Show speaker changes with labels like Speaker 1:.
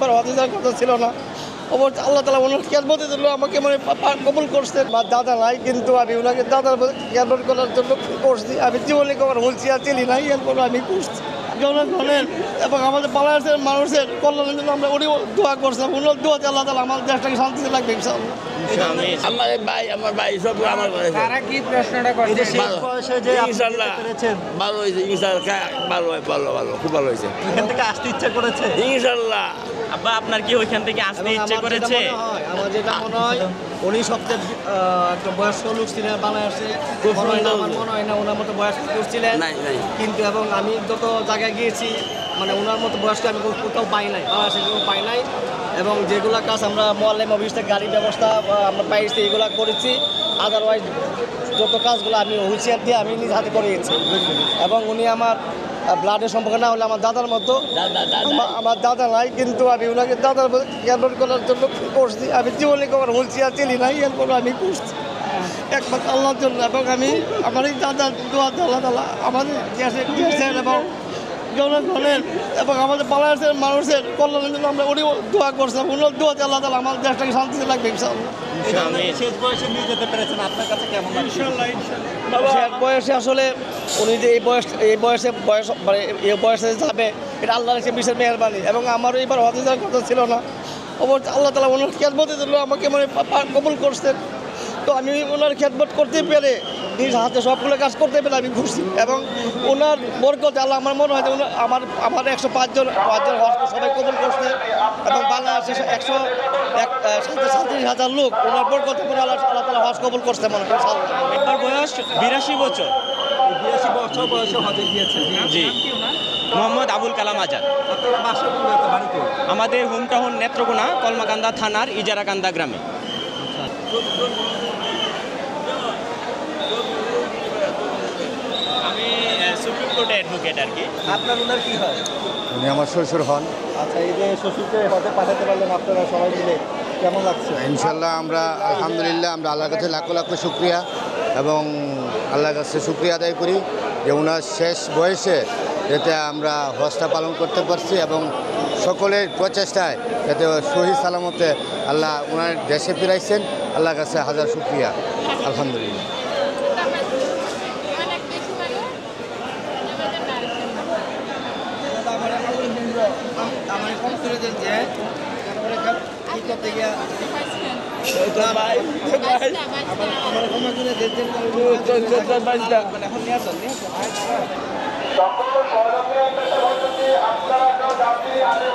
Speaker 1: এবার হতে যাওয়ার কথা ছিল না। অবশ্য আল্লাহ তালা ওনার খেদমতে দিল আমাকে মানে কবুল করছে। আমার দাদা নাই, কিন্তু আমি ওনাকে দাদার খেদমত করার জন্য করছি। আমি জীবনে কবার হুলসিয়া চিনি নাই, এরপর আমি করছি জনগণের এবং আমাদের বাংলাদেশের মানুষের কল্যাণের জন্য আমরা উনি দোয়া করছিলাম। ওনার দোয়াতে আল্লাহ তালা আমার দেশটাকে শান্তিতে লাগবে ইনশাআল্লাহ।
Speaker 2: আমার ভাই সব আমার
Speaker 3: তারা কি প্রশ্নটা করছে?
Speaker 2: ইনশাআল্লাহ ভালো হয়েছে, ইনশাআল্লাহ ভালো ভালো খুব ভালো হয়েছে।
Speaker 4: এখান থেকে আসতে ইচ্ছা করেছে
Speaker 2: ইনশাআল্লাহ।
Speaker 4: আব্বা আপনার কি ওইখান থেকে আসতে ইচ্ছে করেছে?
Speaker 1: আমার যেটা মনে হয় উনি সবচেয়ে একটা বয়স্ক লোক ছিলেন বাংলাদেশে। আমার মনে হয় না ওনার মতো বয়স্ক লোক ছিলেন, কিন্তু এবং আমি যত জায়গায় গিয়েছি মানে ওনার মতো বয়স্ক আমি কোথাও পাই নাই, বাংলাদেশে কোথাও পাই নাই। এবং যেগুলো কাজ আমরা মোয়াল্লেম অফিস থেকে গাড়ির ব্যবস্থা আমরা পাইছি এগুলো করেছি। আদারওয়াইজ যত কাজগুলো আমি হুঁশিয়ার দিয়ে আমি নিজ হাতে করিয়েছি। এবং উনি আমার ব্লাডের সম্পর্ক না হলে আমার দাদার মতো। আমার দাদা নাই, কিন্তু আমি ওনাকে দাদার খেদমত করার জন্য করছি। আমি জীবনে কবার হুলসিয়া চিনি নাই, এরপর আমি করছি একমাত্র আল্লাহর জন্য। এবং আমি আমার এই দাদার দোয়া আল্লাহ তালা আমাদের দেশের এবং জনগণের এবং আমাদের বাংলাদেশের মানুষের কল্যাণের জন্য আমরা উনি দোয়া করছিলাম। ওনার দোয়াতে আল্লাহ তালা আমার দেশটাকে শান্তিতে লাগবে ইনশাআল্লাহ।
Speaker 4: শেষ বয়সে নিয়ে যেতে পেরেছেন, আপনার কাছে কেমন লাগছে?
Speaker 1: শেষ বয়সে আসলে উনি যে এই বয়সে মানে এই বয়সে যাবে, এটা আল্লাহর একটা বিশেষ মেহরবানি। এবং আমারও এবার হতে যাওয়ার কথা ছিল না। অবশ্য আল্লাহ তালা ওনার খেদমতে দিল আমাকে মানে কবুল করছেন। তো আমি ওনার খেদমত করতে পেরে নিজ হাতে সবগুলো কাজ করতে পেরে আমি খুশি। এবং ওনার বরকতে আল্লাহ আমার মনে হয় যে আমার 105 জন হজ সবাই কবুল করছে। এবং বাংলাদেশে 137,000 লোক ওনার বরকতে পরে আল্লাহ তালা হজ কবুল করছে মনে হয় ইনশাআল্লাহ।
Speaker 4: আপনার বয়স 82 বছর।
Speaker 3: 82 বছর বয়সে হজে গিয়েছে।
Speaker 4: জি, মোহাম্মদ আবুল কালাম আজাদ।
Speaker 3: আপনার বাসা কোথায়, বাড়িতে?
Speaker 4: আমাদের হোম টাউন নেত্রকোনা, কলমাকান্দা থানার ইজারাকান্দা গ্রামে। আমি সুপ্রিম কোর্টে অ্যাডভোকেট আর কি।
Speaker 3: আপনার ওনার কি হয়?
Speaker 5: উনি আমার শ্বশুর হন।
Speaker 3: আচ্ছা, এই যে শ্বশুরকে হজে পাঠাতে পারলেন আপনারা সবাই মিলে, কেমন লাগছে?
Speaker 5: ইনশাল্লাহ আমরা আলহামদুলিল্লাহ আমরা আল্লাহর কাছে লাখো লাখো শুক্রিয়া এবং আল্লাহর কাছে শুক্রিয়া আদায় করি যে ওনার শেষ বয়সে যাতে আমরা হজটা পালন করতে পারছি এবং সকলের প্রচেষ্টায় যাতে সহি সালামতে আল্লাহ ওনার দেশে ফিরাইছেন। আল্লাহর কাছে হাজার শুক্রিয়া, আলহামদুলিল্লাহ।
Speaker 6: সকল সহযোগী একটা বলছি আপনারা যাত্রী আগে